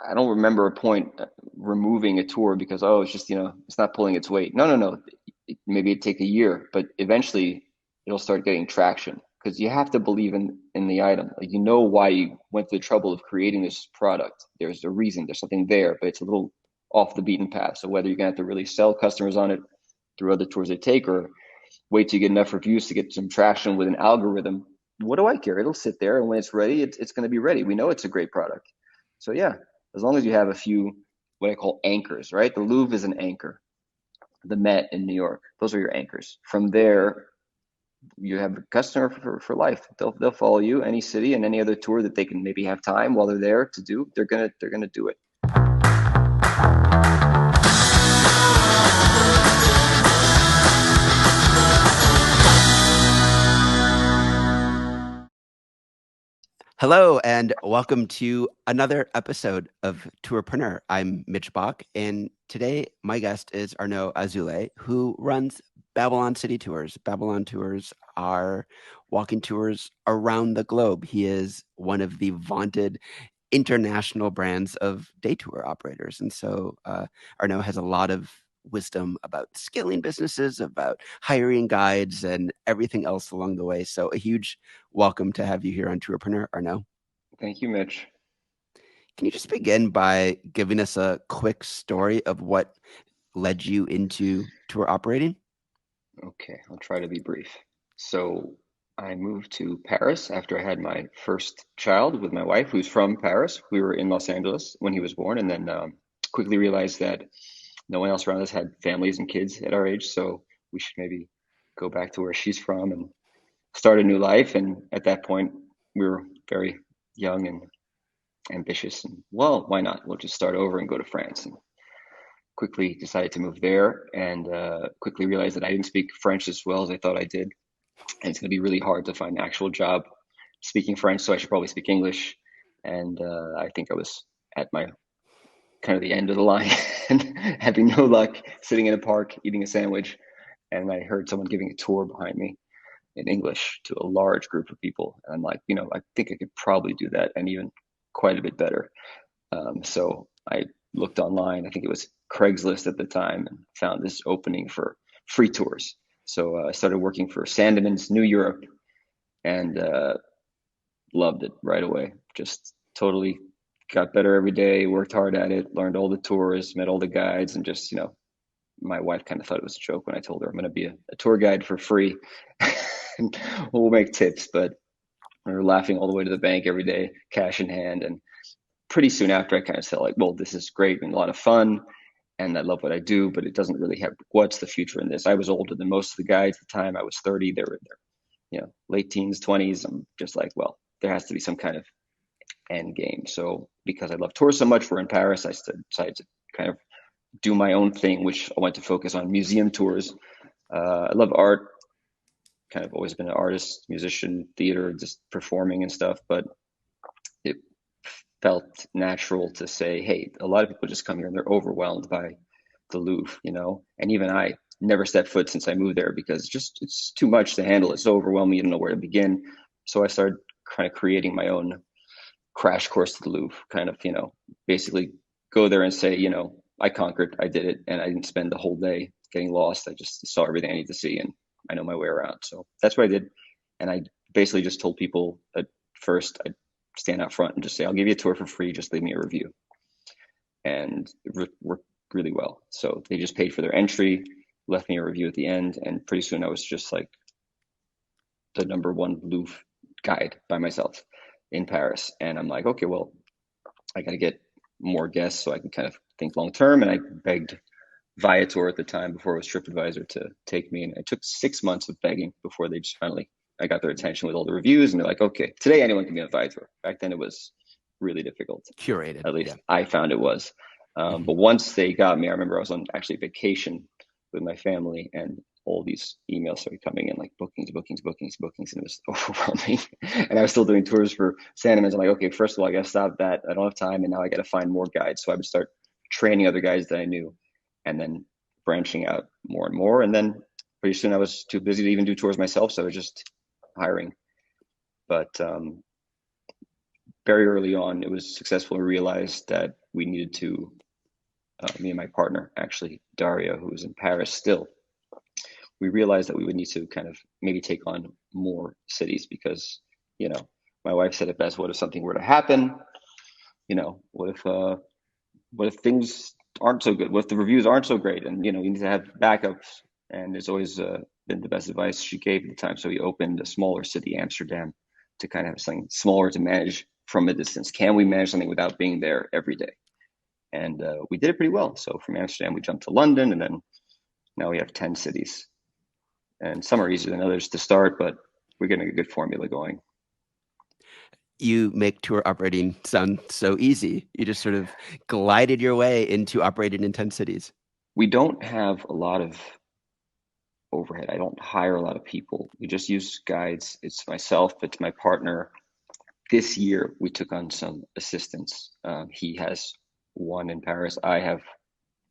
I don't remember a point removing a tour because, oh, it's just, it's not pulling its weight. No, no, no. Maybe it'd take a year, but eventually it'll start getting traction because you have to believe in the item. Like, why you went through the trouble of creating this product. There's a reason, there's something there, but it's a little off the beaten path. So whether you're gonna have to really sell customers on it through other tours they take, or wait till you get enough reviews to get some traction with an algorithm, what do I care? It'll sit there, and when it's ready, it's going to be ready. We know it's a great product. So yeah, as long as you have a few what I call anchors, right? The Louvre is an anchor. The Met in New York, those are your anchors. From there, you have a customer for life. They'll follow you any city and any other tour that they can maybe have time while they're there to do. They're gonna do it. Hello, and welcome to another episode of Tourpreneur. I'm Mitch Bach, and today my guest is Arnaud Azoulay, who runs Babylon City Tours. Babylon Tours are walking tours around the globe. He is one of the vaunted international brands of day tour operators. And so Arnaud has a lot of wisdom about scaling businesses, about hiring guides, and everything else along the way. So a huge welcome to have you here on Tourpreneur, Arnaud. Thank you, Mitch. Can you just begin by giving us a quick story of what led you into tour operating? Okay, I'll try to be brief. So I moved to Paris after I had my first child with my wife, who's from Paris. We were in Los Angeles when he was born, and then quickly realized that no one else around us had families and kids at our age, so we should maybe go back to where she's from and start a new life. And at that point, we were very young and ambitious, and well, why not? We'll just start over and go to France. And quickly decided to move there, and quickly realized that I didn't speak French as well as I thought I did. And it's going to be really hard to find an actual job speaking French, so I should probably speak English. And I think I was at my kind of the end of the line and having no luck, sitting in a park eating a sandwich, and I heard someone giving a tour behind me in English to a large group of people. And I'm like, I think I could probably do that and even quite a bit better. So I looked online. I think it was Craigslist at the time, and found this opening for free tours. So I started working for Sandeman's New Europe, and loved it right away. Just totally got better every day, worked hard at it, learned all the tours, met all the guides, and just, my wife kind of thought it was a joke when I told her I'm going to be a tour guide for free. And we'll make tips, but we were laughing all the way to the bank every day, cash in hand. And pretty soon after, I kind of said, like, well, this is great and a lot of fun, and I love what I do, but it doesn't really have, what's the future in this? I was older than most of the guys at the time. I was 30. They were in their, late teens, 20s. I'm just like, well, there has to be some kind of end game. So because I love tours so much, we're in Paris, I decided to kind of do my own thing, which I went to focus on museum tours. I love art, kind of always been an artist, musician, theater, just performing and stuff, but it felt natural to say, hey, a lot of people just come here and they're overwhelmed by the Louvre, and even I never stepped foot since I moved there because it's too much to handle. It's so overwhelming, you don't know where to begin. So I started kind of creating my own crash course to the Louvre, kind of, basically go there and say, I conquered, I did it, and I didn't spend the whole day getting lost. I just saw everything I need to see, and I know my way around. So that's what I did. And I basically just told people at first, I'd stand out front and just say, I'll give you a tour for free, just leave me a review. And it worked really well. So they just paid for their entry, left me a review at the end, and pretty soon I was just like the number one Louvre guide by myself in Paris. And I'm like, okay, well, I got to get more guests so I can kind of think long term. And I begged Viator at the time, before it was TripAdvisor, to take me. And it took 6 months of begging before they just finally, I got their attention with all the reviews. And they're like, okay, today anyone can be on Viator. Back then it was really difficult. Curated. At least I found it was. But once they got me, I remember I was on actually vacation with my family, and all these emails started coming in, like bookings, bookings, bookings, bookings, and it was overwhelming. And I was still doing tours for Sandeman's. I'm like, okay, first of all, I got to stop that. I don't have time, and now I got to find more guides. So I would start training other guys that I knew, and then branching out more and more. And then pretty soon I was too busy to even do tours myself, so I was just hiring. But very early on, it was successful. I realized that we needed to, me and my partner, actually, Dario, who was in Paris still, we realized that we would need to kind of maybe take on more cities because, you know, my wife said it best, what if something were to happen? What if things aren't so good? What if the reviews aren't so great? And, you need to have backups. And it's always been the best advice she gave at the time. So we opened a smaller city, Amsterdam, to kind of have something smaller to manage from a distance. Can we manage something without being there every day? And we did it pretty well. So from Amsterdam, we jumped to London, and then now we have 10 cities. And some are easier than others to start, but we're getting a good formula going. You make tour operating sound so easy. You just sort of glided your way into operating in 10 cities. We don't have a lot of overhead. I don't hire a lot of people. We just use guides. It's myself, it's my partner. This year, we took on some assistants. He has one in Paris. I have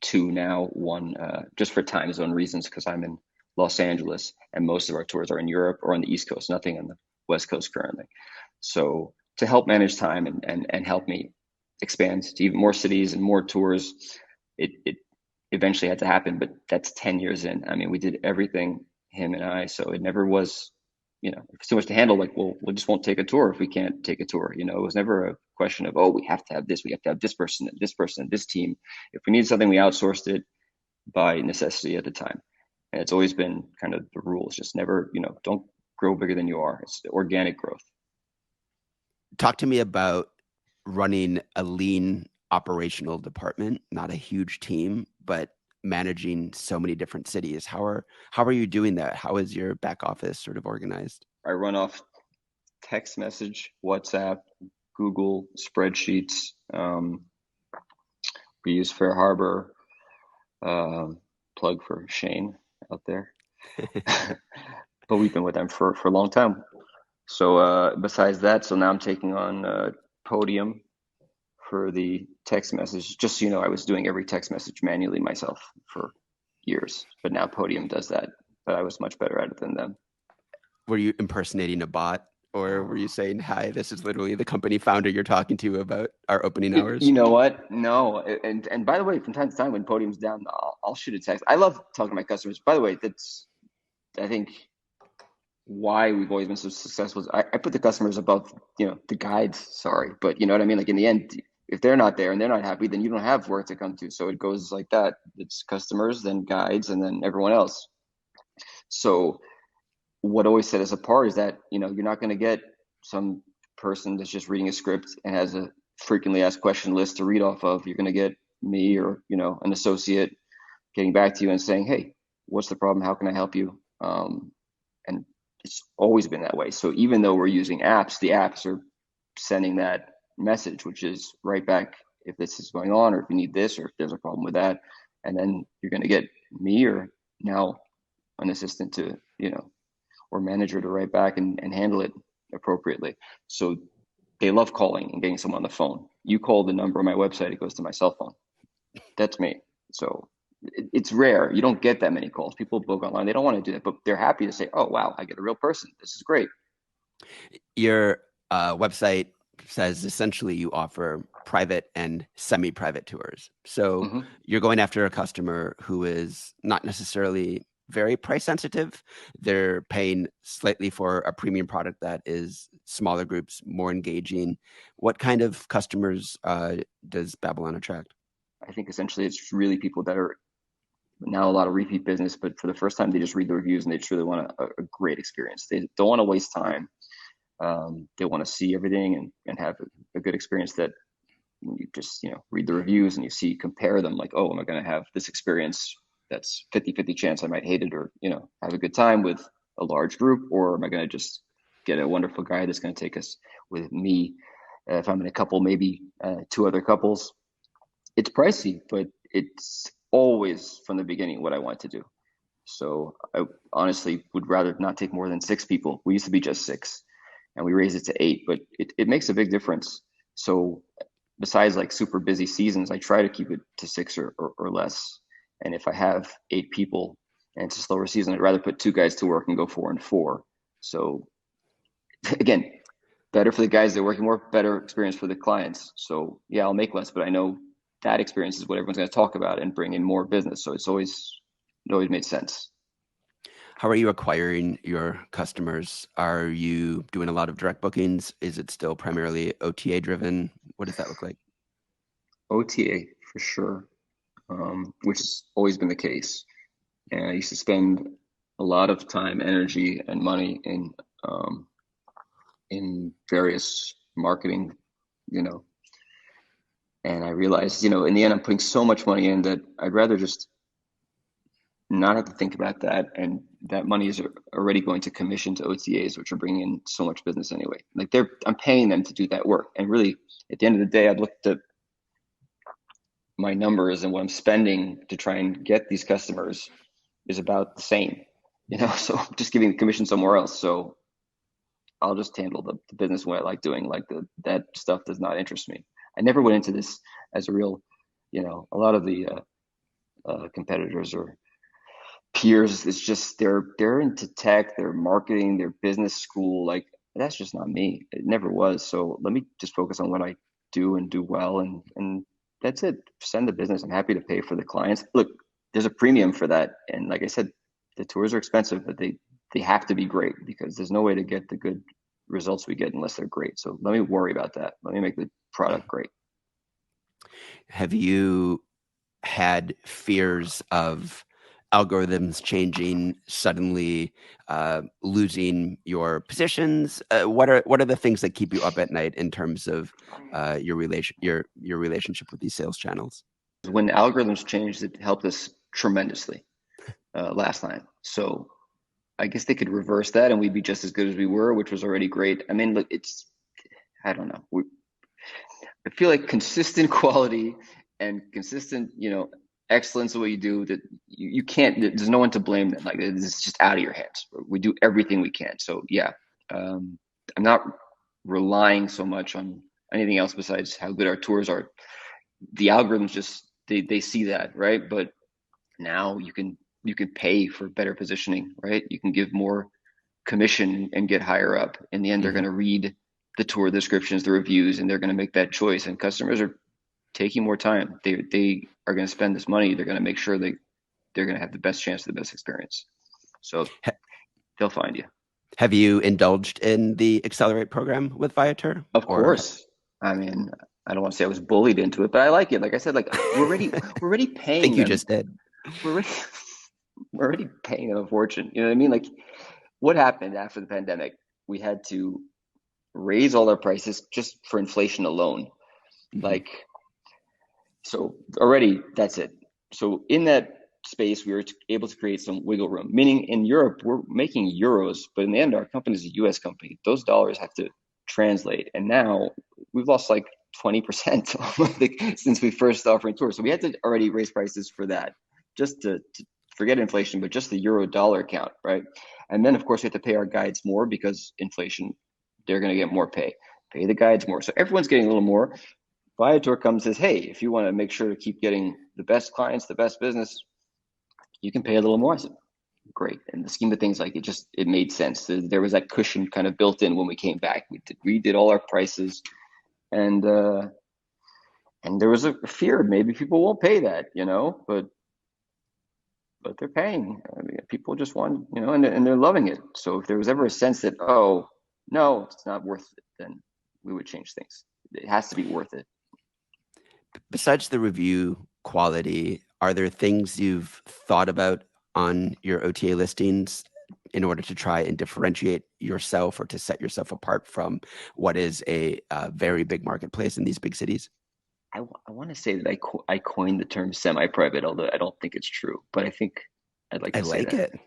two now, one just for time zone reasons because I'm in Los Angeles and most of our tours are in Europe or on the East Coast, nothing on the West Coast currently. So to help manage time and help me expand to even more cities and more tours, it eventually had to happen, but that's 10 years in. I mean, we did everything, him and I, so it never was, if it's too much to handle, like, well, we just won't take a tour if we can't take a tour. It was never a question of, oh, we have to have this, we have to have this person, this team. If we needed something, we outsourced it by necessity at the time. And it's always been kind of the rules, just never, don't grow bigger than you are. It's organic growth. Talk to me about running a lean operational department, not a huge team, but managing so many different cities. How are you doing that? How is your back office sort of organized? I run off text message, WhatsApp, Google spreadsheets. We use Fair Harbor. Plug for Shane out there. But we've been with them for a long time. So besides that, so now I'm taking on Podium for the text message. Just so you know, I was doing every text message manually myself for years, but now Podium does that. But I was much better at it than them. Were you impersonating a bot, or were you saying, "Hi, this is literally the company founder you're talking to about our opening hours"? You know what? No. And by the way, from time to time when Podium's down, I'll shoot a text. I love talking to my customers. By the way, that's, I think, why we've always been so successful. I put the customers above, the guides. Sorry, but you know what I mean? Like in the end, if they're not there and they're not happy, then you don't have work to come to. So it goes like that. It's customers, then guides, and then everyone else. So what always set us apart is that, you're not going to get some person that's just reading a script and has a frequently asked question list to read off of. You're going to get me or, an associate getting back to you and saying, hey, what's the problem? How can I help you? And it's always been that way. So even though we're using apps, the apps are sending that message, which is right back if this is going on or if you need this or if there's a problem with that. And then you're going to get me or now an assistant to, or manager to write back and handle it appropriately. So they love calling and getting someone on the phone. You call the number on my website, it goes to my cell phone. That's me. So it's rare. You don't get that many calls. People book online. They don't want to do that, but they're happy to say, oh, wow, I get a real person. This is great. Your website says essentially you offer private and semi-private tours. So you're going after a customer who is not necessarily very price sensitive. They're paying slightly for a premium product that is smaller groups, more engaging. What kind of customers does Babylon attract? I think essentially it's really people that are now a lot of repeat business, but for the first time, they just read the reviews and they truly want a great experience. They don't want to waste time. They want to see everything and have a good experience that when you just, read the reviews and you see, compare them like, oh, am I going to have this experience that's 50-50 chance I might hate it or, have a good time with a large group, or am I going to just get a wonderful guy that's going to take us with me? If I'm in a couple, maybe two other couples. It's pricey, but it's always from the beginning what I want to do. So I honestly would rather not take more than 6 people. We used to be just 6 and we raised it to 8, but it makes a big difference. So besides like super busy seasons, I try to keep it to 6 or less. And if I have 8 people and it's a slower season, I'd rather put 2 guys to work and go 4 and 4. So again, better for the guys that are working more, better experience for the clients. So yeah, I'll make less, but I know that experience is what everyone's going to talk about and bring in more business. So it always made sense. How are you acquiring your customers? Are you doing a lot of direct bookings? Is it still primarily OTA driven? What does that look like? OTA for sure, which has always been the case. And I used to spend a lot of time, energy, and money in various marketing, you know. And I realized, in the end, I'm putting so much money in that I'd rather just not have to think about that. And that money is already going to commission to OTAs, which are bringing in so much business anyway. Like I'm paying them to do that work. And really, at the end of the day, I've looked at my numbers and what I'm spending to try and get these customers is about the same, so just giving the commission somewhere else. So I'll just handle the business what I like doing. Like that stuff does not interest me. I never went into this as a real, a lot of the competitors or peers, it's just they're into tech, they're marketing, they're business school. Like that's just not me. It never was. So let me just focus on what I do and do well, and that's it. Send the business. I'm happy to pay for the clients. Look, there's a premium for that, and like I said, the tours are expensive, but they have to be great because there's no way to get the good results we get unless they're great. So let me worry about that. Let me make the product great. Have you had fears of algorithms changing, suddenly losing your positions? What are the things that keep you up at night in terms of your relationship with these sales channels? When algorithms changed, it helped us tremendously last time. So I guess they could reverse that and we'd be just as good as we were, which was already great. I mean, look, I don't know. I feel like consistent quality and consistent, excellence of what you do, that you can't, there's no one to blame then. Like it's just out of your hands. We do everything we can. So yeah, I'm not relying so much on anything else besides how good our tours are. The algorithms just, they see that, right? But now you can pay for better positioning, right? You can give more commission and get higher up. In the end, they're going to read the tour descriptions, the reviews, and they're going to make that choice. And customers are taking more time. They are going to spend this money. They're going to make sure they're going to have the best chance of the best experience. So they'll find you. Have you indulged in the Accelerate program with Viator? Of course. I mean, I don't want to say I was bullied into it, but I like it. Like I said, like we're already I paying think you them. just did. We're already paying them a fortune. You know what I mean? Like what happened after the pandemic? We had to raise all our prices just for inflation alone. Like, so already that's it. So in that space, we were able to create some wiggle room, meaning in Europe, we're making euros, but in the end, our company is a US company. Those dollars have to translate. And now we've lost like 20% since we first offering tours. So we had to already raise prices for that, just to forget inflation, but just the euro dollar account, right? And then of course we have to pay our guides more because inflation, they're going to get more pay the guides more. So everyone's getting a little more. Viator comes and says, hey, if you want to make sure to keep getting the best clients, the best business, you can pay a little more. I said, great. And the scheme of things, like it made sense. There was that cushion kind of built in when we came back. We did all our prices, and there was a fear maybe people won't pay that, but they're paying. I mean, people just want, and they're loving it. So if there was ever a sense that, oh no, it's not worth it, then we would change things. It has to be worth it. Besides the review quality, are there things you've thought about on your OTA listings in order to try and differentiate yourself or to set yourself apart from what is a very big marketplace in these big cities? I want to say that I coined the term semi-private, although I don't think it's true. But I think I'd like I to say like that. it.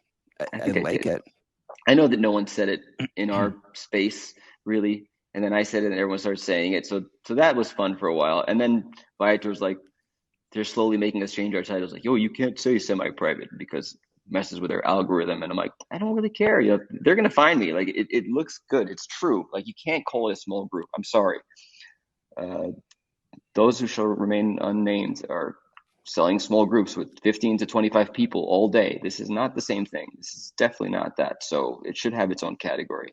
I I think I like did. it. I know that no one said it in our space, really. And then I said it and everyone started saying it. So that was fun for a while. And then Viator's like, they're slowly making us change our titles. Like, yo, you can't say semi-private because it messes with their algorithm. And I'm like, I don't really care. They're going to find me. Like, it looks good. It's true. Like, you can't call it a small group. I'm sorry. Those who shall remain unnamed are selling small groups with 15 to 25 people all day. This is not the same thing. This is definitely not that. So it should have its own category.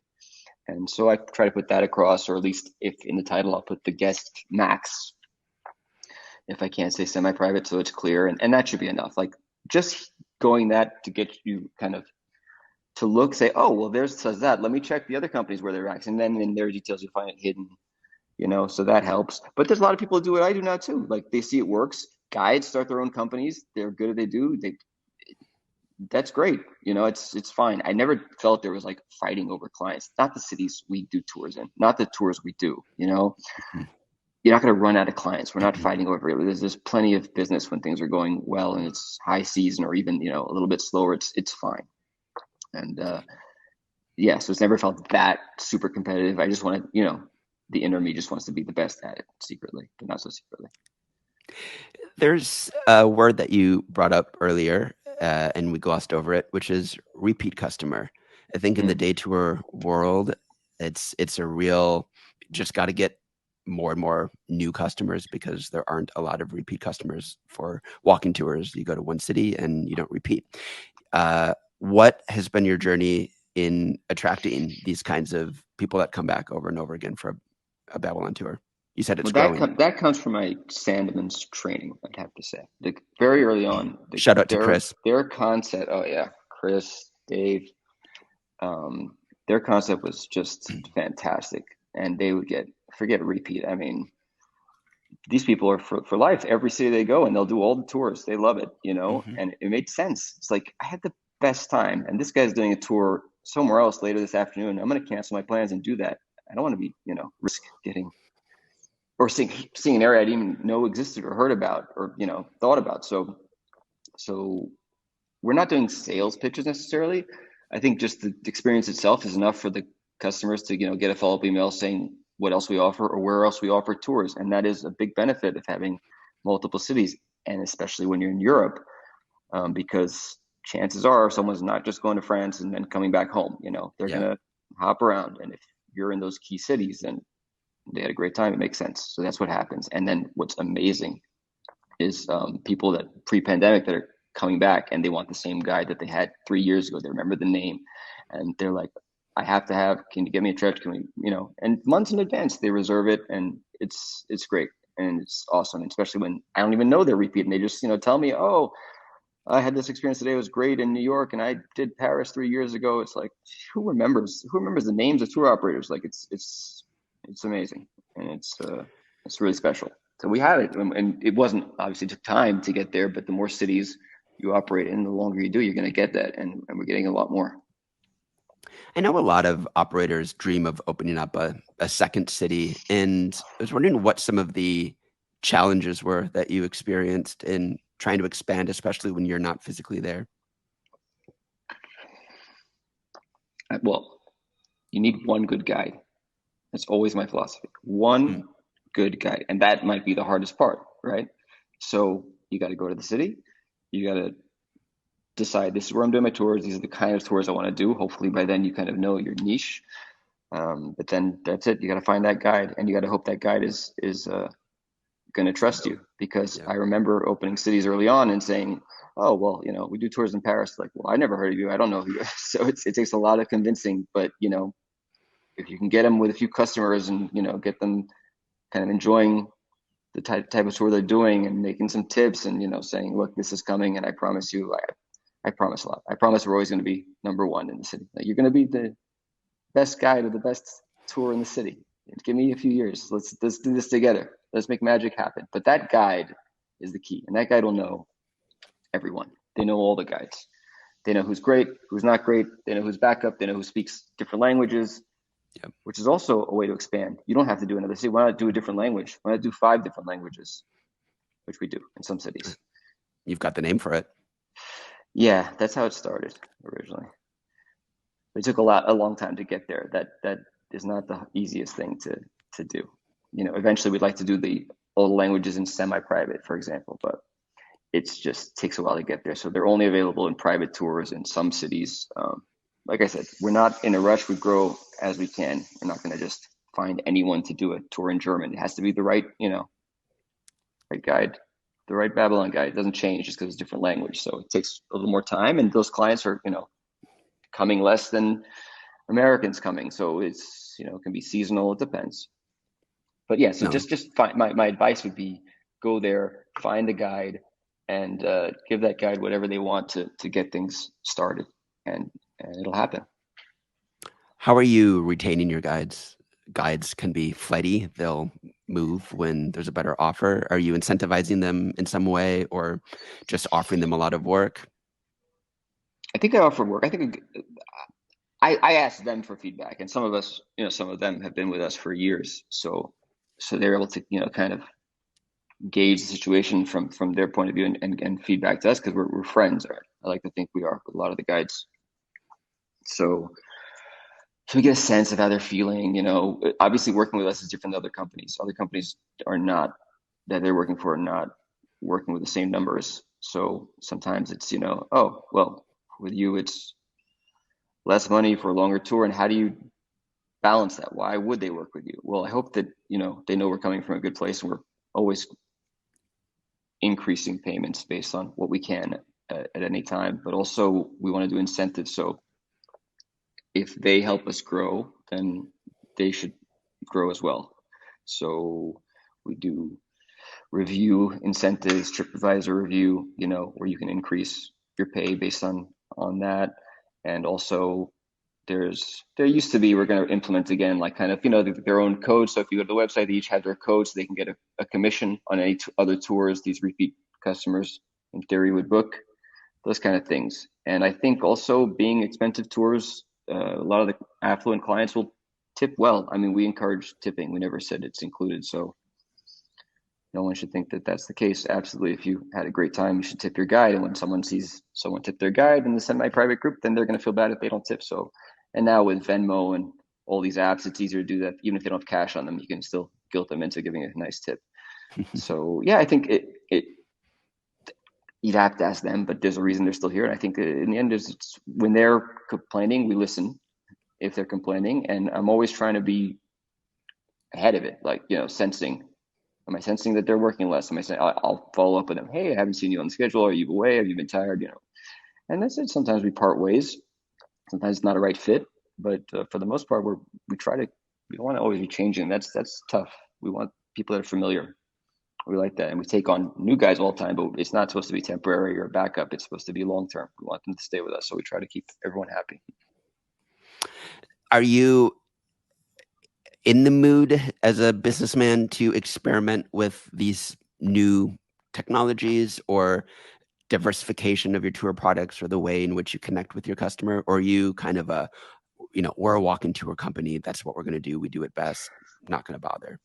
And so I try to put that across, or at least if in the title I'll put the guest max, if I can't say semi-private, so it's clear, and that should be enough. Like just going that to get you kind of to look, say, oh, well, there's says that. Let me check the other companies where they're at, and then in their details you find it hidden, so that helps. But there's a lot of people who do what I do now too. Like they see it works. Guides start their own companies. They're good at they do. That's great. It's fine. I never felt there was like fighting over clients. Not the cities we do tours in, not the tours we do. You're not going to run out of clients. We're not fighting over it. There's plenty of business when things are going well and it's high season, or even a little bit slower. It's fine. And yeah, so it's never felt that super competitive. I just want to, the inner me just wants to be the best at it secretly, but not so secretly. There's a word that you brought up earlier, and we glossed over it, which is repeat customer. I think in the day tour world, it's a real, just got to get more and more new customers, because there aren't a lot of repeat customers for walking tours. You go to one city and you don't repeat. What has been your journey in attracting these kinds of people that come back over and over again for a Babylon tour? You said it's growing. That comes from my Sandman's training, I'd have to say. Very early on. Shout out to Chris. Their concept, oh yeah, Chris, Dave, their concept was just fantastic. And they would forget repeat. I mean, these people are for life. Every city they go and they'll do all the tours. They love it, and it made sense. It's like, I had the best time, and this guy's doing a tour somewhere else later this afternoon. I'm going to cancel my plans and do that. I don't want to be, risk getting or seeing an area I didn't even know existed or heard about or, thought about. So we're not doing sales pitches necessarily. I think just the experience itself is enough for the customers to, get a follow-up email saying what else we offer or where else we offer tours. And that is a big benefit of having multiple cities, and especially when you're in Europe, because chances are someone's not just going to France and then coming back home. They're going to hop around. And if you're in those key cities, then they had a great time. It makes sense. So that's what happens. And then what's amazing is people that pre-pandemic that are coming back and they want the same guide that they had 3 years ago. They remember the name and they're like, can you get me a trip? Can we, and months in advance, they reserve it, and it's great. And it's awesome, especially when I don't even know they're repeating. They just, tell me, oh, I had this experience today. It was great in New York, and I did Paris 3 years ago. It's like, who remembers the names of tour operators? Like it's amazing, and it's really special. So we have it, and it wasn't, obviously took time to get there, but the more cities you operate in, the longer you do, you're going to get that, and we're getting a lot more. I know a lot of operators dream of opening up a second city, and I was wondering what some of the challenges were that you experienced in trying to expand, especially when you're not physically there. Well, you need one good guide. That's always my philosophy. One good guide. And that might be the hardest part, right? So you got to go to the city. You got to decide, this is where I'm doing my tours. These are the kind of tours I want to do. Hopefully by then you kind of know your niche. But then that's it. You got to find that guide, and you got to hope that guide is going to trust you. Because I remember opening cities early on and saying, oh, well, we do tours in Paris. Like, well, I never heard of you. I don't know who you are. So it takes a lot of convincing, but if you can get them with a few customers and, get them kind of enjoying the type of tour they're doing and making some tips and, saying, look, this is coming. And I promise you, I promise a lot. I promise we're always going to be number one in the city. Like, you're going to be the best guide or the best tour in the city. Give me a few years. Let's do this together. Let's make magic happen. But that guide is the key. And that guide will know everyone. They know all the guides. They know who's great, who's not great. They know who's backup. They know who speaks different languages, which is also a way to expand. You don't have to do another city. Why not do a different language? Why not do 5 different languages, which we do in some cities? You've got the name for it. Yeah, that's how it started originally. It took a long time to get there. That is not the easiest thing to do. Eventually we'd like to do all the languages in semi-private, for example, but it's just takes a while to get there. So they're only available in private tours in some cities. Like I said, we're not in a rush. We grow as we can. We're not going to just find anyone to do a tour in German. It has to be the right, right guide, the right Babylon guide. It doesn't change just because it's a different language. So it takes a little more time, and those clients are, coming less than Americans coming. So it's, it can be seasonal. It depends. But yeah, so just find, my advice would be go there, find the guide, and give that guide whatever they want to get things started, and it'll happen. How are you retaining your guides? Guides can be flighty. They'll move when there's a better offer. Are you incentivizing them in some way or just offering them a lot of work? I think I offer work. I think I asked them for feedback, and some of us, some of them have been with us for years, so they're able to, kind of gauge the situation from their point of view and feedback to us because we're friends. Or I like to think we are with a lot of the guides. So we get a sense of how they're feeling. Obviously working with us is different than other companies. Other companies are not that they're working for are not working with the same numbers. So sometimes it's, oh, well, with you, it's less money for a longer tour. And how do you balance that? Why would they work with you? Well, I hope that, they know we're coming from a good place and we're always increasing payments based on what we can at any time. But also we want to do incentives. So if they help us grow, then they should grow as well. So we do review incentives, TripAdvisor review, where you can increase your pay based on that. And also there used to be, we're going to implement again, like kind of, their own code. So if you go to the website, they each have their code so they can get a commission on any other tours these repeat customers in theory would book, those kind of things. And I think also being expensive tours, a lot of the affluent clients will tip well. I mean, we encourage tipping. We never said it's included. So no one should think that that's the case. Absolutely. If you had a great time, you should tip your guide. And when someone sees someone tip their guide in the semi-private group, then they're going to feel bad if they don't tip. So, and now with Venmo and all these apps, it's easier to do that. Even if they don't have cash on them, you can still guilt them into giving a nice tip. So yeah, I think you'd have to ask them, but there's a reason they're still here. And I think in the end, when they're complaining, we listen if they're complaining. And I'm always trying to be ahead of it, like, sensing. Am I sensing that they're working less? Am I saying I'll follow up with them? Hey, I haven't seen you on the schedule. Are you away? Have you been tired? And that's it. Sometimes we part ways. Sometimes it's not a right fit, but for the most part, we try to. We don't want to always be changing. That's tough. We want people that are familiar. We like that, and we take on new guys all the time. But it's not supposed to be temporary or backup. It's supposed to be long term. We want them to stay with us, so we try to keep everyone happy. Are you in the mood as a businessman to experiment with these new technologies or diversification of your tour products or the way in which you connect with your customer? Or are you kind of we're a walk-in tour company. That's what we're going to do. We do it best. Not going to bother.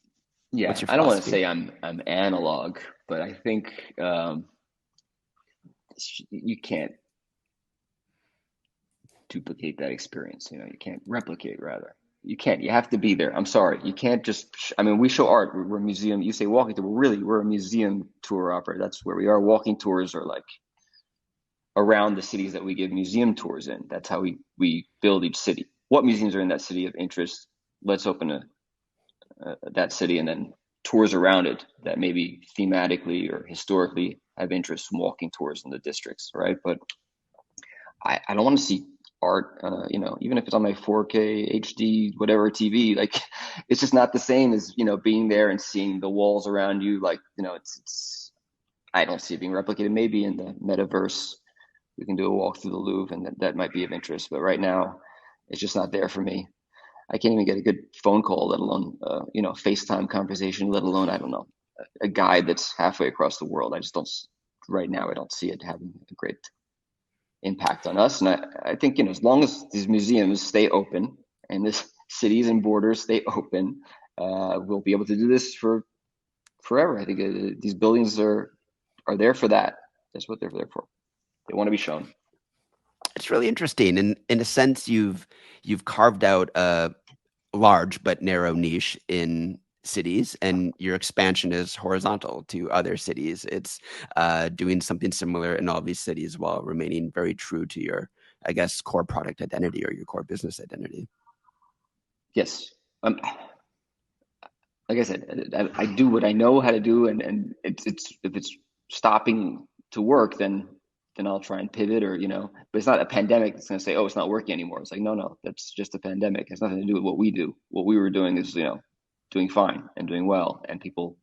Yeah, What's your I don't want to philosophy? say I'm analog, but I think you can't duplicate that experience. You can't replicate, rather. You can't. You have to be there. I'm sorry. You can't just. I mean, we show art. We're a museum. You say walking tour. We're a museum tour operator. That's where we are. Walking tours are like around the cities that we give museum tours in. That's how we build each city. What museums are in that city of interest? Let's open that city, and then tours around it that maybe thematically or historically have interest. Walking tours in the districts, right? But I don't want to see art, even if it's on my 4K HD, whatever TV, like it's just not the same as, being there and seeing the walls around you. Like, I don't see it being replicated. Maybe in the metaverse, we can do a walk through the Louvre and that might be of interest. But right now it's just not there for me. I can't even get a good phone call, let alone, FaceTime conversation, let alone, I don't know, a guide that's halfway across the world. I just don't, right now, I don't see it having a great impact on us. And I think, as long as these museums stay open and this cities and borders stay open, we'll be able to do this for forever. I think these buildings are there for that. That's what they're there for. They want to be shown. It's really interesting. And in a sense, you've carved out a large but narrow niche in cities, and your expansion is horizontal to other cities. It's doing something similar in all these cities while remaining very true to your, I guess, core product identity or your core business identity. Yes. Like I said, I do what I know how to do, and it's if it's stopping to work, then I'll try and pivot, or but it's not a pandemic that's going to say, oh, it's not working anymore. It's like, no, that's just a pandemic. It has nothing to do with what we do. What we were doing is doing fine and doing well, and people,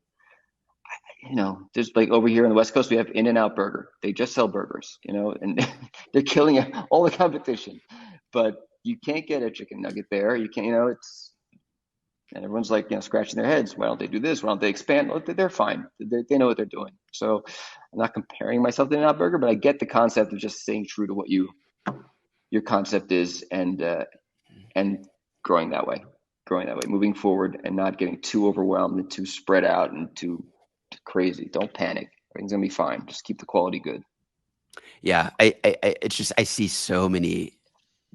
there's like over here on the West Coast, we have In-N-Out Burger. They just sell burgers, and they're killing all the competition. But you can't get a chicken nugget there. You can't, and everyone's like, scratching their heads. Why don't they do this? Why don't they expand? Well, they're fine. They know what they're doing. So I'm not comparing myself to In-N-Out Burger, but I get the concept of just staying true to what your concept is, and growing that way, moving forward, and not getting too overwhelmed and too spread out and too crazy. Don't panic. Everything's gonna be fine. Just keep the quality good. Yeah, it's just I see so many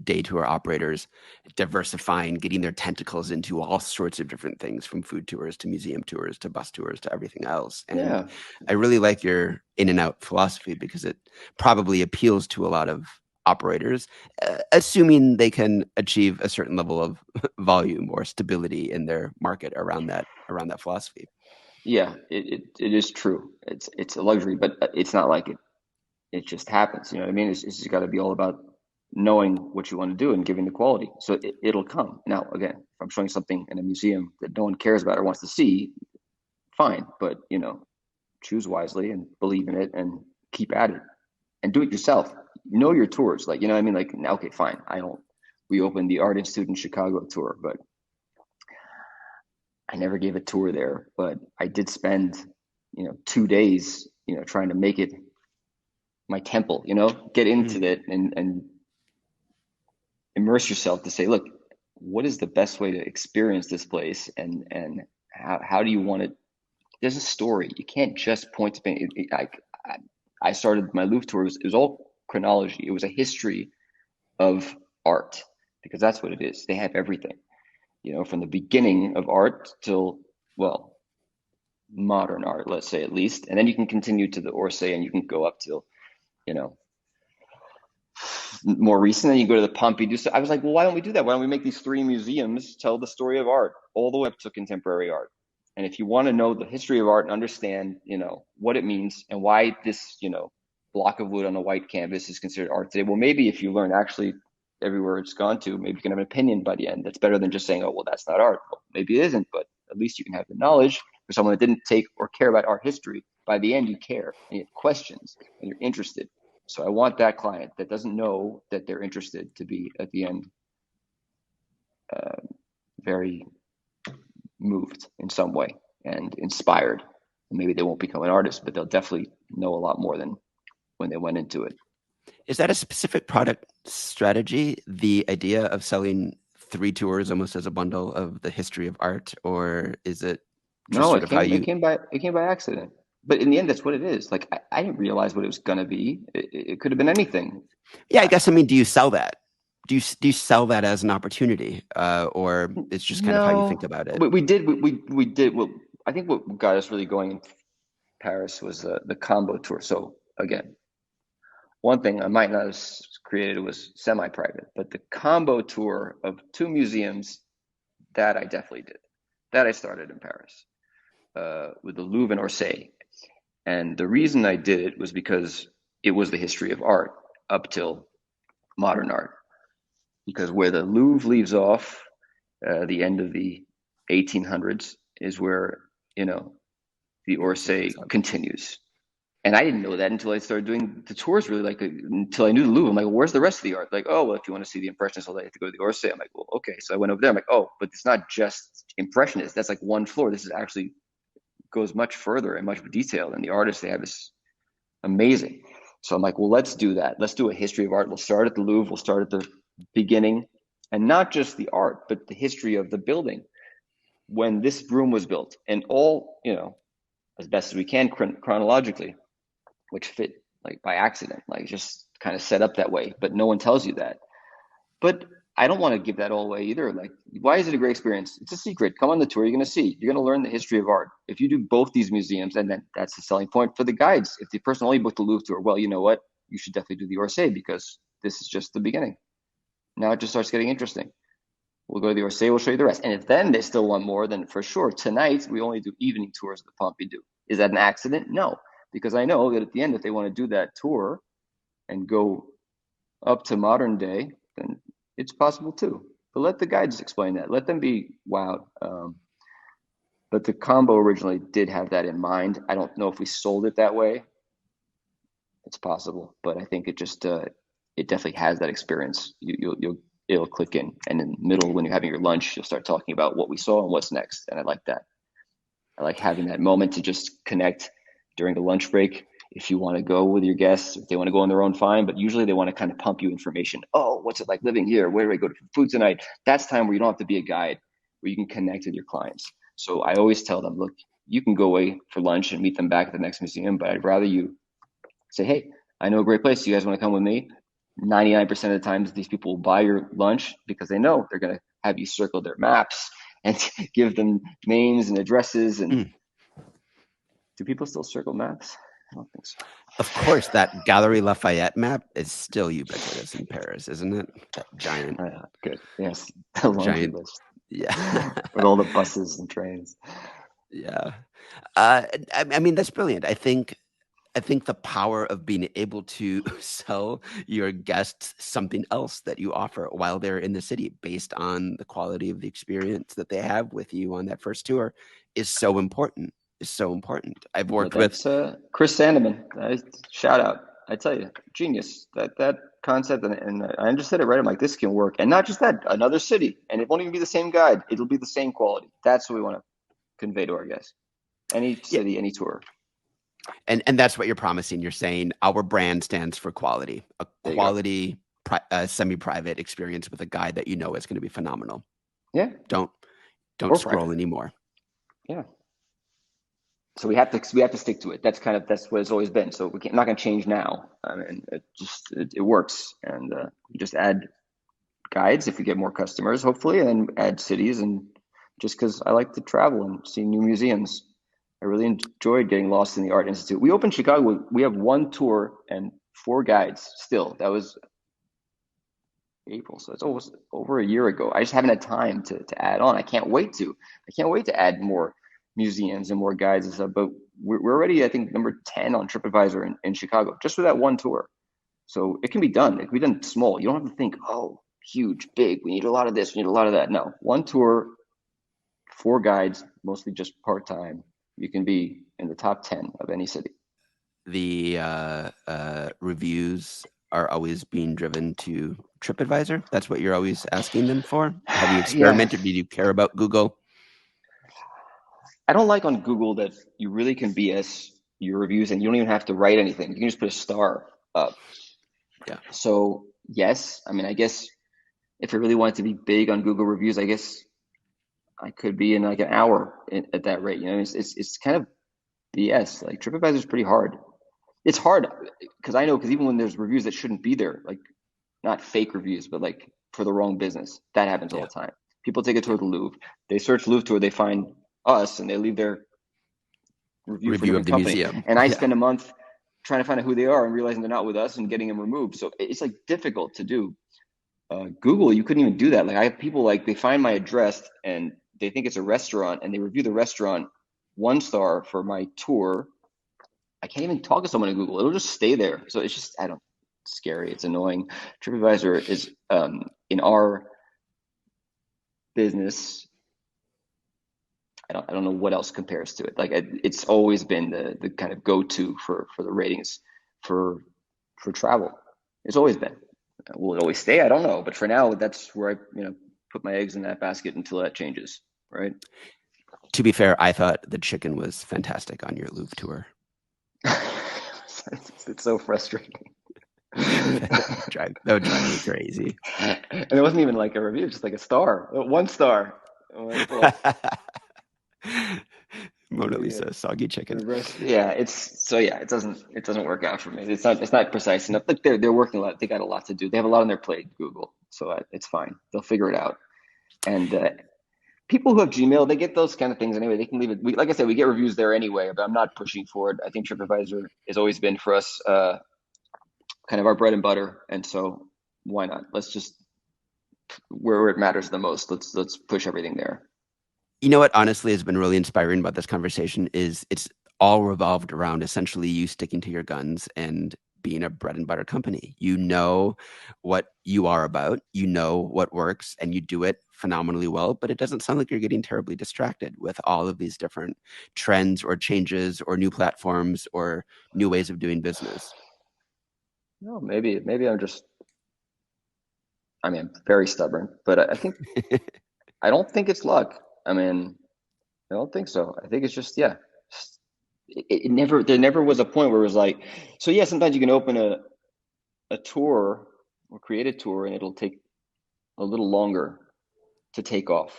day tour operators diversifying, getting their tentacles into all sorts of different things, from food tours to museum tours to bus tours to everything else. And Yeah, I really like your in and out philosophy because it probably appeals to a lot of operators, assuming they can achieve a certain level of volume or stability in their market around that philosophy. yeah. It is true. It's a luxury, but it's not like it just happens. You know what I mean? It's just got to be all about knowing what you want to do and giving the quality. So it'll come. Now, again, if I'm showing something in a museum that no one cares about or wants to see, fine. But choose wisely and believe in it and keep at it and do it yourself. Know your tours. Like, you know what I mean? Like, okay, fine. I don't, we opened the Art Institute in Chicago tour, but I never gave a tour there. But I did spend, 2 days, trying to make it my temple, get into Mm. it and immerse yourself to say, look, what is the best way to experience this place, and how do you want it? There's a story. You can't just point to paint. I started my Louvre tour. It was all chronology. It was a history of art, because that's what it is. They have everything, from the beginning of art till, well, modern art, let's say, at least, and then you can continue to the Orsay, and you can go up till, you know more recent, and you go to the Pompidou. So I was like, well, why don't we do that? Why don't we make these three museums tell the story of art all the way up to contemporary art? And if you want to know the history of art and understand, what it means and why this, block of wood on a white canvas is considered art today, well, maybe if you learn actually everywhere it's gone to, maybe you can have an opinion by the end that's better than just saying, oh, well, that's not art. Well, maybe it isn't, but at least you can have the knowledge. For someone that didn't take or care about art history, by the end you care and you have questions and you're interested. So I want that client that doesn't know that they're interested to be at the end uh, very moved in some way and inspired. Maybe they won't become an artist, but they'll definitely know a lot more than when they went into it. Is that a specific product strategy, the idea of selling three tours almost as a bundle of the history of art, or is it just No, sort it of how came it you? came by it came by accident. But in the end, that's what it is. Like I didn't realize what it was gonna be. It could have been anything. Yeah, I I, guess I mean, do you sell that? Do you sell that as an opportunity, or it's just kind of how you think no, about it? we did. Well, I think what got us really going in Paris was the combo tour. So again, one thing I might not have created was semi-private, but the combo tour of two museums, that I definitely did. That I started in Paris with the Louvre and Orsay. And the reason I did it was because it was the history of art up till modern art. Because where the Louvre leaves off, the end of the 1800s, is where, you know, the It Orsay picks up. continues. And I didn't know that until I started doing the tours, really, like until I knew the Louvre. I'm like, well, where's the rest of the art? Like, oh, well, if you want to see the Impressionists all day, you have to go to the Orsay. I'm like, well, okay. So I went over there. I'm like, oh, but it's not just Impressionists. That's like one floor. This is actually goes much further and much detailed. And the artists they have is amazing. So I'm like, well, let's do that. Let's do a history of art. We'll start at the Louvre. We'll start at the beginning, and not just the art, but the history of the building when this room was built, and all, as best as we can chronologically, which fit like by accident, like just kind of set up that way. But no one tells you that. But I don't want to give that all away either. Like, why is it a great experience? It's a secret. Come on the tour. You're going to see. You're going to learn the history of art. If you do both these museums, and then that's the selling point for the guides. If the person only booked the Louvre tour, well, you know what? You should definitely do the Orsay, because this is just the beginning. Now it just starts getting interesting. We'll go to the Orsay. We'll show you the rest. And if then they still want more, then for sure tonight we only do evening tours of the Pompidou. Is that an accident? No, because I know that at the end, if they want to do that tour and go up to modern day, then it's possible too. But let the guides explain that. Let them be wowed. But the combo originally did have that in mind. I don't know if we sold it that way. It's possible, but I think it definitely has that experience. It'll click in, and in the middle when you're having your lunch, you'll start talking about what we saw and what's next, and I like that. I like having that moment to just connect during the lunch break. If you want to go with your guests, if they want to go on their own, fine. But usually they want to kind of pump you information. Oh, what's it like living here? Where do I go to food tonight? That's time where you don't have to be a guide, where you can connect with your clients. So I always tell them, look, you can go away for lunch and meet them back at the next museum, but I'd rather you say, hey, I know a great place. You guys want to come with me? 99% of the times, these people will buy your lunch because they know they're going to have you circle their maps and give them names and addresses. And do people still circle maps? I don't think so. Of course, that Galerie Lafayette map is still ubiquitous in Paris, isn't it? That giant. Good. Yes. The laundry list. Yeah. With all the buses and trains. Yeah. I mean, that's brilliant. I think the power of being able to sell your guests something else that you offer while they're in the city based on the quality of the experience that they have with you on that first tour is so important. I've worked with Chris Sandeman. Shout out. I tell you, genius. That concept, and I understood it right. I'm like, this can work. And not just that, another city. And it won't even be the same guide. It'll be the same quality. That's what we want to convey to our guests. Any city, any tour. And that's what you're promising. You're saying our brand stands for quality, a quality semi-private experience with a guide that you know is going to be phenomenal. Yeah. Don't scroll anymore. Yeah. So we have to stick to it. That's what it's always been. So I'm not going to change now. I mean, it works, and we just add guides if we get more customers, hopefully, and add cities. And just because I like to travel and see new museums. I really enjoyed getting lost in the Art Institute. We opened Chicago. We have one tour and 4 guides still. That was April, so it's almost over a year ago. I just haven't had time to add on. I can't wait to add more museums and more guides and stuff. But we're already, I think, number 10 on TripAdvisor in Chicago, just for that one tour. So it can be done. It can be done small. You don't have to think, oh, huge, big. We need a lot of this. We need a lot of that. No, one tour, 4 guides, mostly just part-time. You can be in the top 10 of any city. The reviews are always being driven to TripAdvisor. That's what you're always asking them for. Have you experimented? Do you care about Google? I don't like on Google that you really can BS your reviews and you don't even have to write anything. You can just put a star up. Yeah. So yes, I mean, I guess if I really wanted to be big on Google reviews, I guess I could be in like an hour at that rate. You know, it's kind of BS. Like TripAdvisor is pretty hard. It's hard because even when there's reviews that shouldn't be there, like not fake reviews, but like for the wrong business, that happens all the time. People take a tour of the Louvre, they search Louvre tour, they find us, and they leave their review for of the company. museum. And I spend a month trying to find out who they are and realizing they're not with us and getting them removed. So it's like difficult to do. Google, you couldn't even do that. Like I have people like they find my address and they think it's a restaurant and they review the restaurant 1 star for my tour. I can't even talk to someone in Google. It'll just stay there. So it's just, it's scary. It's annoying. TripAdvisor is, in our business, I don't know what else compares to it. Like it's always been the kind of go-to for the ratings for travel. It's always been. Will it always stay? I don't know. But for now, that's where I, put my eggs in that basket until that changes. Right. To be fair, I thought the chicken was fantastic on your Louvre tour. It's so frustrating. That would drive me crazy. And it wasn't even like a review, just like a star, 1 star. Mona Lisa, soggy chicken. It doesn't work out for me. It's not precise enough. Look, they're working a lot. They got a lot to do. They have a lot on their plate, Google. So it's fine. They'll figure it out. And people who have Gmail, they get those kind of things anyway. They can leave it. Like I said, we get reviews there anyway, but I'm not pushing for it. I think TripAdvisor has always been for us kind of our bread and butter. And so why not? Let's just, where it matters the most, let's push everything there. You know what honestly has been really inspiring about this conversation is it's all revolved around essentially you sticking to your guns and being a bread and butter company. You know what you are about, you know what works, and you do it phenomenally well, but it doesn't sound like you're getting terribly distracted with all of these different trends or changes or new platforms or new ways of doing business. No, maybe I mean, I'm very stubborn, but I don't think it's luck. I mean, I don't think so. I think it's just, yeah, it never, there never was a point where it was like, so yeah, sometimes you can open a tour or create a tour and it'll take a little longer to take off.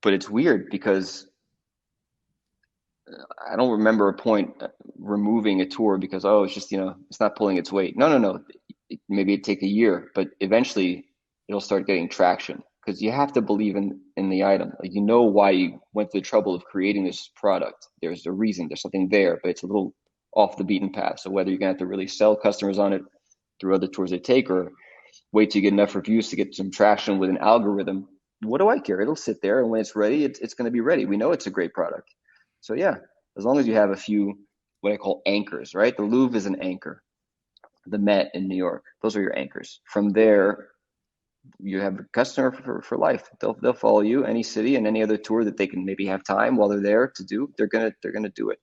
But it's weird because I don't remember a point removing a tour because, oh, it's just, it's not pulling its weight. No, no, no. Maybe it'd take a year, but eventually it'll start getting traction because you have to believe in the item. Like, you know why you went through the trouble of creating this product. There's a reason, there's something there, but it's a little off the beaten path. So whether you're gonna have to really sell customers on it through other tours they take or wait till you get enough reviews to get some traction with an algorithm, what do I care? It'll sit there, and when it's ready, it's going to be ready. We know it's a great product. So yeah, as long as you have a few what I call anchors, right? The Louvre is an anchor. The Met in New York, those are your anchors. From there, you have a customer for life. They'll follow you any city and any other tour that they can maybe have time while they're there to do. They're gonna do it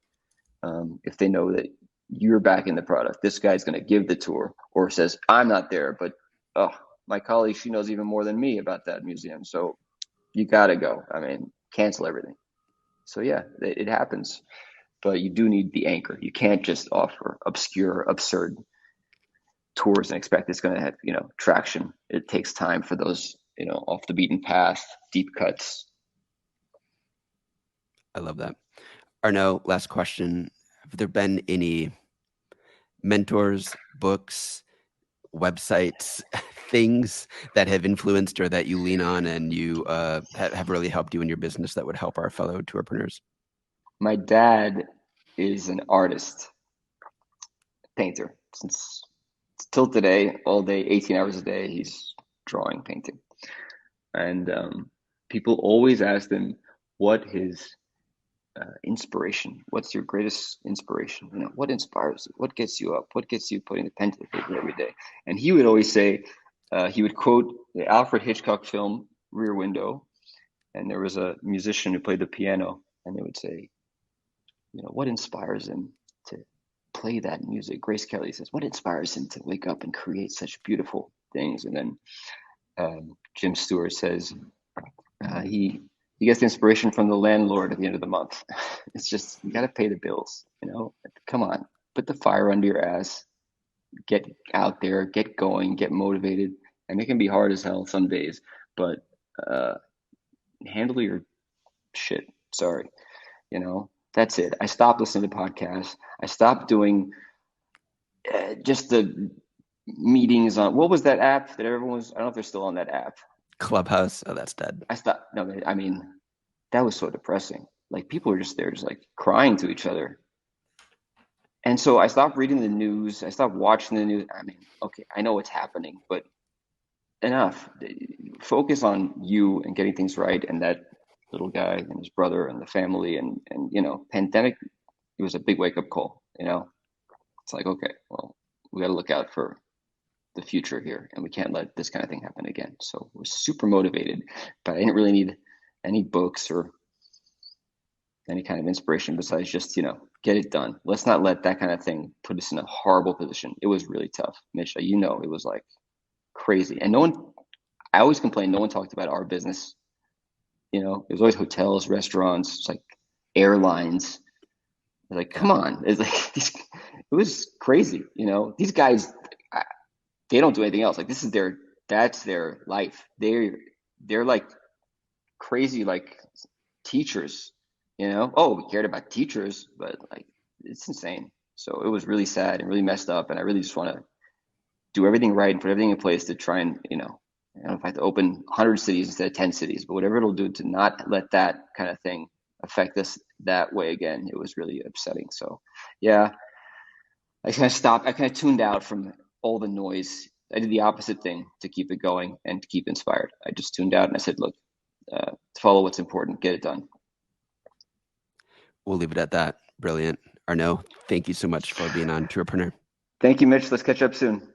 if they know that you're backing the product. This guy's gonna give the tour, or says I'm not there, but oh, my colleague, she knows even more than me about that museum, so you gotta go. I mean, cancel everything. So yeah, it happens, but you do need the anchor. You can't just offer obscure, absurd tours and expect it's going to have traction. It takes time for those off the beaten path deep cuts. I love that. Arnaud, last question. Have there been any mentors, books, websites, things that have influenced or that you lean on and you have really helped you in your business that would help our fellow tourpreneurs? My dad is an artist, painter, since till today, all day, 18 hours a day, he's drawing, painting. And people always ask him what his inspiration, what's your greatest inspiration, what inspires you, what gets you up, what gets you putting the pen to the paper every day. And he would always say, he would quote the Alfred Hitchcock film Rear Window, and there was a musician who played the piano, and they would say, what inspires him to play that music? Grace Kelly says, what inspires him to wake up and create such beautiful things? And then Jim Stewart says he gets the inspiration from the landlord at the end of the month. It's just, you got to pay the bills, come on, put the fire under your ass, get out there, get going, get motivated. And it can be hard as hell some days, but handle your shit. Sorry. That's it. I stopped listening to podcasts. I stopped doing just the meetings on, what was that app that everyone was, I don't know if they're still on that app. Clubhouse. Oh, that's dead. I stopped. No, I mean, that was so depressing. Like, people were just there, just like crying to each other. And so I stopped reading the news. I stopped watching the news. I mean, okay, I know what's happening, but enough. Focus on you and getting things right, and that little guy and his brother and the family, and pandemic, it was a big wake up call. It's like, okay, well, we got to look out for the future here, and we can't let this kind of thing happen again. So we're super motivated, but I didn't really need any books or any kind of inspiration besides just, get it done. Let's not let that kind of thing put us in a horrible position. It was really tough, Mitch. It was like crazy. And I always complained, no one talked about our business. It was always hotels, restaurants, it's like airlines. Like, come on. It's like, it was crazy. These guys, they don't do anything else. Like, that's their life. They're like crazy, like teachers, Oh, we cared about teachers, but like, it's insane. So it was really sad and really messed up. And I really just want to do everything right and put everything in place to try and, I don't know if I have to open 100 cities instead of 10 cities, but whatever it'll do to not let that kind of thing affect us that way again. It was really upsetting. So yeah, I kind of stopped. I kind of tuned out from all the noise. I did the opposite thing to keep it going and to keep inspired. I just tuned out and I said, look, follow what's important, get it done. We'll leave it at that. Brilliant. Arnaud, thank you so much for being on Tourpreneur. Thank you, Mitch. Let's catch up soon.